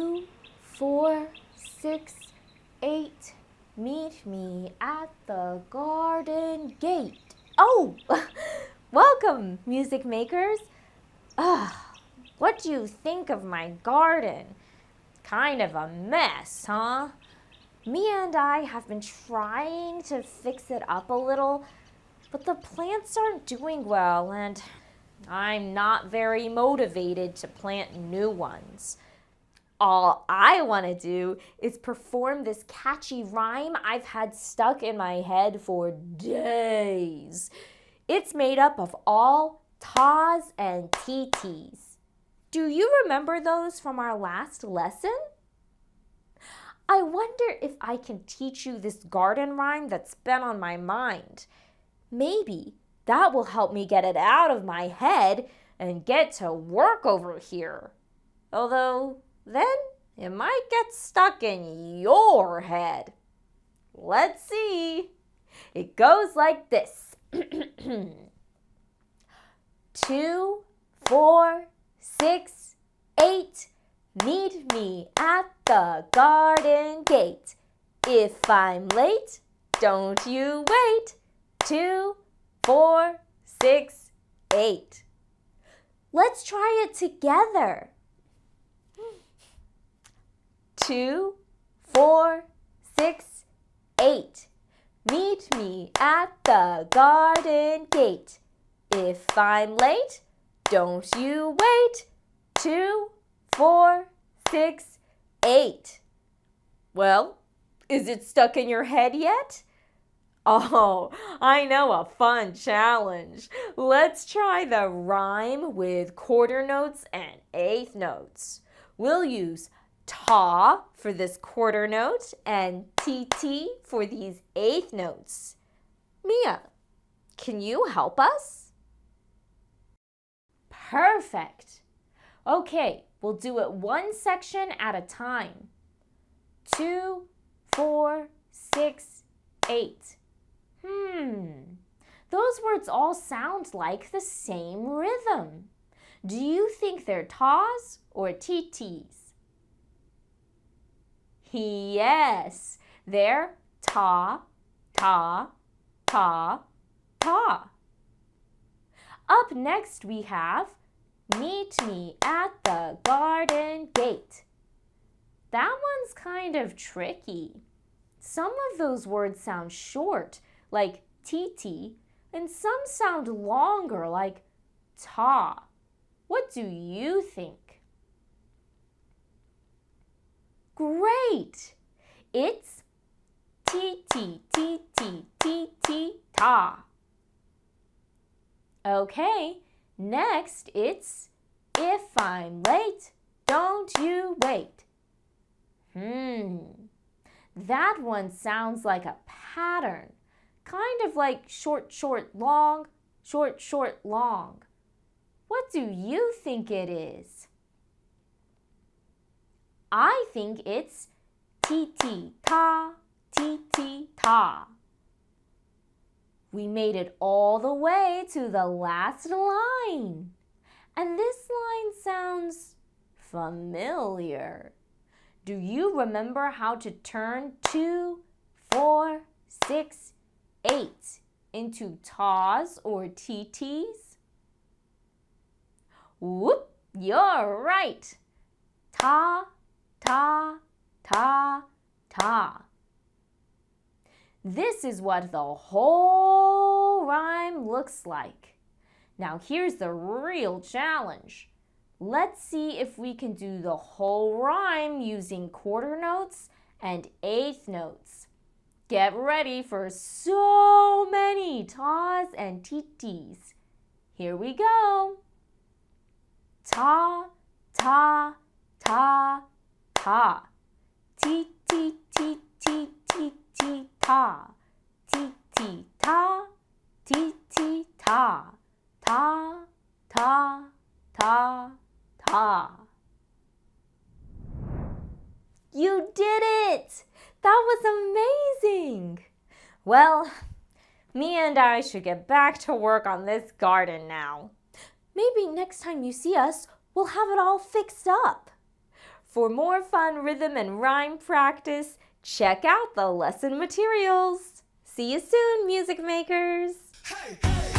2, 4, 6, 8. Meet me at the garden gate. Oh, welcome, music makers. What do you think of my garden? Kind of a mess, huh? Mia and I have been trying to fix it up a little, but the plants aren't doing well and I'm not very motivated to plant new ones. All I want to do is perform this catchy rhyme I've had stuck in my head for days. It's made up of all tas and ts. Do you remember those from our last lesson? I wonder if I can teach you this garden rhyme that's been on my mind. Maybe that will help me get it out of my head and get to work over here. Although, then it might get stuck in your head. Let's see. It goes like this. 2, 4, 6, 8. Meet me at the garden gate. If I'm late, don't you wait. 2, 4, 6, 8. Let's try it together. 2, 4, 6, 8. Meet me at the garden gate. If I'm late, don't you wait. 2, 4, 6, 8. Well, is it stuck in your head yet? Oh, I know a fun challenge. Let's try the rhyme with quarter notes and eighth notes. We'll use ta for this quarter note and tt for these eighth notes. Mia, can you help us? Perfect. Okay, we'll do it one section at a time. 2, 4, 6, 8. Those words all sound like the same rhythm. Do you think they're tas or tts? Yes, they're ta, ta, ta, ta. Up next we have meet me at the garden gate. That one's kind of tricky. Some of those words sound short, like tt, and some sound longer, like ta. What do you think? Great! It's ta. Okay, next it's if I'm late, don't you wait. That one sounds like a pattern, kind of like short, short, long, short, short, long. What do you think it is? I think it's ta, ta. We made it all the way to the last line. And this line sounds familiar. Do you remember how to turn 2, 4, 6, 8 into tas or tts? Whoop, you're right. Ta, ta, ta, ta. This is what the whole rhyme looks like. Now here's the real challenge. Let's see if we can do the whole rhyme using quarter notes and eighth notes. Get ready for so many tas and tts. Here we go. Ta, ta, ta, ta. T, t, t, t, t, t, ta. T, t, ta. T, t, ta. Ta, ta, ta, ta. You did it! That was amazing! Well, Mia and I should get back to work on this garden now. Maybe next time you see us, we'll have it all fixed up. For more fun rhythm and rhyme practice, check out the lesson materials. See you soon, music makers! Hey, hey.